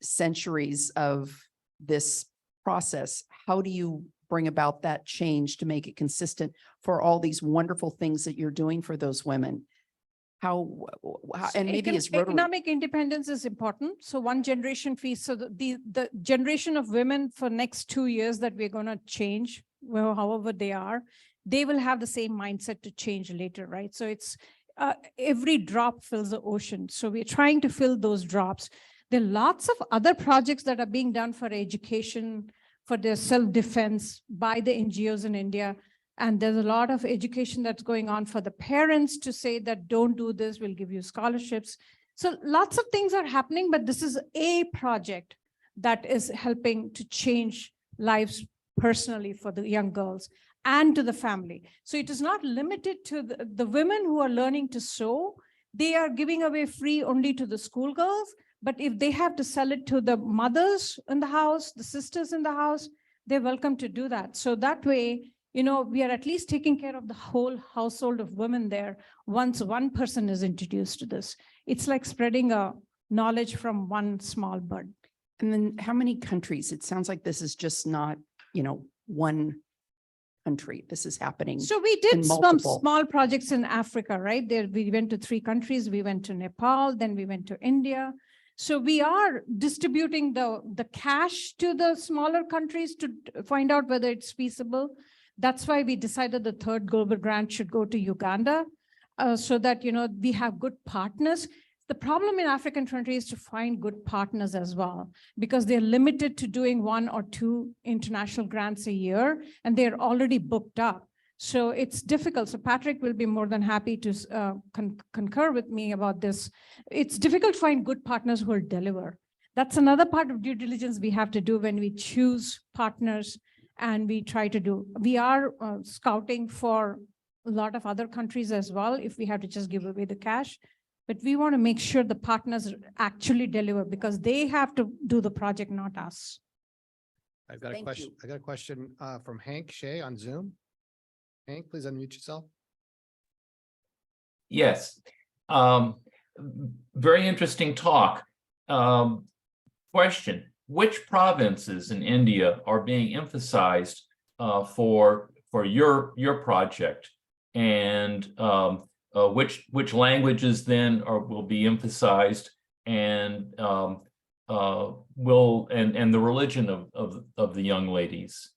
centuries of this process. How do you bring about that change to make it consistent for all these wonderful things that you're doing for those women? How and maybe as Rotary. Economic independence is important. So one generation fees. So the generation of women for next 2 years that we're going to change, well, however they are, they will have the same mindset to change later, right? So it's every drop fills the ocean. So we're trying to fill those drops. There are lots of other projects that are being done for education, for their self-defense by the NGOs in India. And there's a lot of education that's going on for the parents to say that don't do this, we'll give you scholarships. So lots of things are happening, but this is a project that is helping to change lives personally for the young girls and to the family. So it is not limited to the women who are learning to sew. They are giving away free only to the schoolgirls. But if they have to sell it to the mothers in the house, the sisters in the house, they're welcome to do that. So that way, you know, we are at least taking care of the whole household of women there once one person is introduced to this. It's like spreading a knowledge from one small bud. And then how many countries? It sounds like this is just not, you know, one country. This is happening. So we did in some multiple. small projects in Africa, right? There we went to 3 countries. We went to Nepal, then we went to India. So we are distributing the cash to the smaller countries to find out whether it's feasible. That's why we decided the 3rd global grant should go to Uganda, so that, you know, we have good partners. The problem in African countries is to find good partners as well, because they're limited to doing 1 or 2 international grants a year, and they're already booked up. So it's difficult. So Patrick will be more than happy to concur with me about this. It's difficult to find good partners who will deliver. That's another part of due diligence we have to do when we choose partners, and we try to do. We are scouting for a lot of other countries as well, if we have to just give away the cash. But we want to make sure the partners actually deliver, because they have to do the project, not us. I've got a question. I got a question from Hank Shea on Zoom. Hank, please unmute yourself. Yes. Very interesting talk. Question, which provinces in India are being emphasized for your project? And which languages then will be emphasized, and the religion of the young ladies?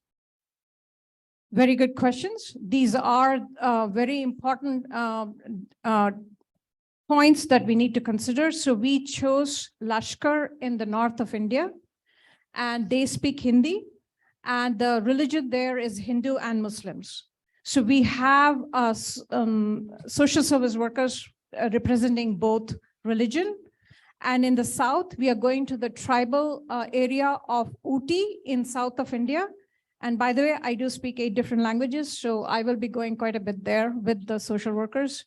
Very good questions. These are very important points that we need to consider. So we chose Lashkar in the north of India, and they speak Hindi. and the religion there is Hindu and Muslims. So we have social service workers representing both religion. And in the south, we are going to the tribal area of Uti in south of India. And by the way, I do speak 8 different languages, so I will be going quite a bit there with the social workers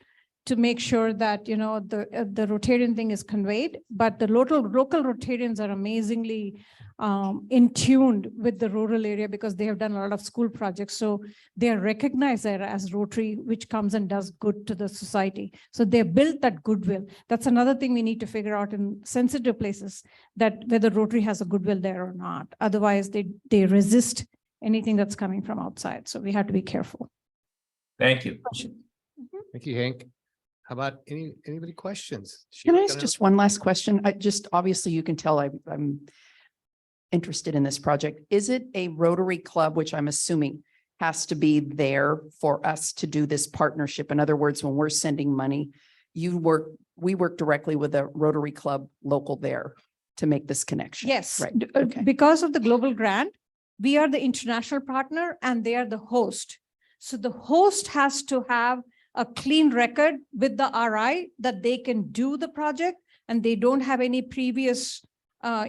to make sure that, you know, the Rotarian thing is conveyed. But the local Rotarians are amazingly in tune with the rural area because they have done a lot of school projects. So they are recognized there as Rotary, which comes and does good to the society. So they built that goodwill. That's another thing we need to figure out in sensitive places, that whether Rotary has a goodwill there or not. Otherwise, they resist anything that's coming from outside. So we have to be careful. Thank you. Thank you, Hank. How about anybody questions? Can I ask just one last question? Obviously you can tell I'm interested in this project. Is it a Rotary Club, which I'm assuming has to be there for us to do this partnership? In other words, when we're sending money, we work directly with a Rotary Club local there to make this connection. Yes, Right. Okay. because of the global grant, we are the international partner and they are the host. So the host has to have a clean record with the RI that they can do the project and they don't have any previous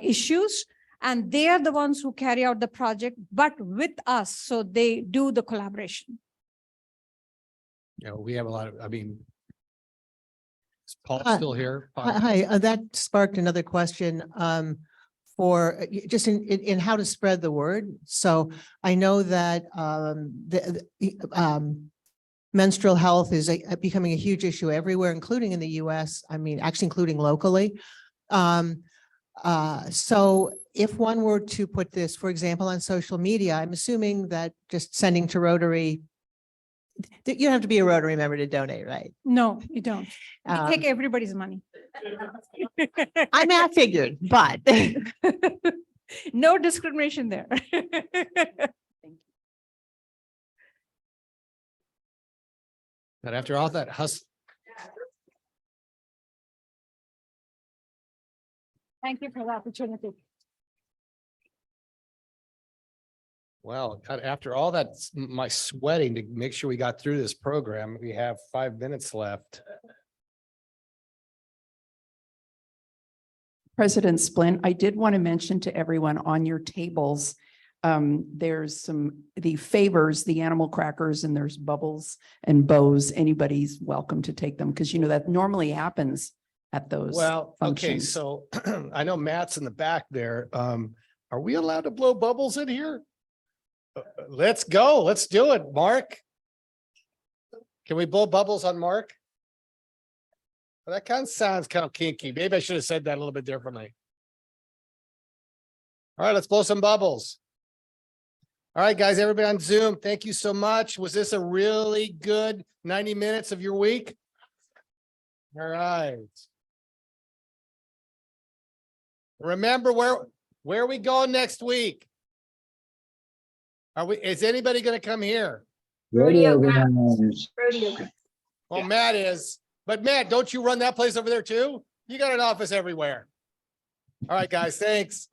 issues. And they are the ones who carry out the project, but with us. So they do the collaboration. You know, we have a lot of, I mean, is Paul Hi. still here? Hi, that sparked another question for just in how to spread the word. So I know that menstrual health is becoming a huge issue everywhere, including in the US. I mean, actually including locally. So if one were to put this, for example, on social media, I'm assuming that just sending to Rotary, you don't have to be a Rotary member to donate, right? No, you don't. We take everybody's money. I mean, I figured, but no discrimination there. But after all that hustle. Thank you for the opportunity. Well, after all that, my sweating to make sure we got through this program, we have 5 minutes left. President Splint, I did want to mention to everyone on your tables, there's the favors, the animal crackers, and there's bubbles and bows. Anybody's welcome to take them because you know that normally happens at those. Well, okay, functions. so I know Matt's in the back there. Are we allowed to blow bubbles in here? Let's go. Let's do it, Mark. Can we blow bubbles on Mark? Well, that kind of sounds kind of kinky. Maybe I should have said that a little bit differently. All right, let's blow some bubbles. All right, guys, everybody on Zoom, thank you so much. Was this a really good 90 minutes of your week? All right. Remember where are we going next week? Is anybody going to come here? Rodeo grounds. Rodeo. Well, Matt is, but Matt, don't you run that place over there too? You got an office everywhere. All right, guys, thanks.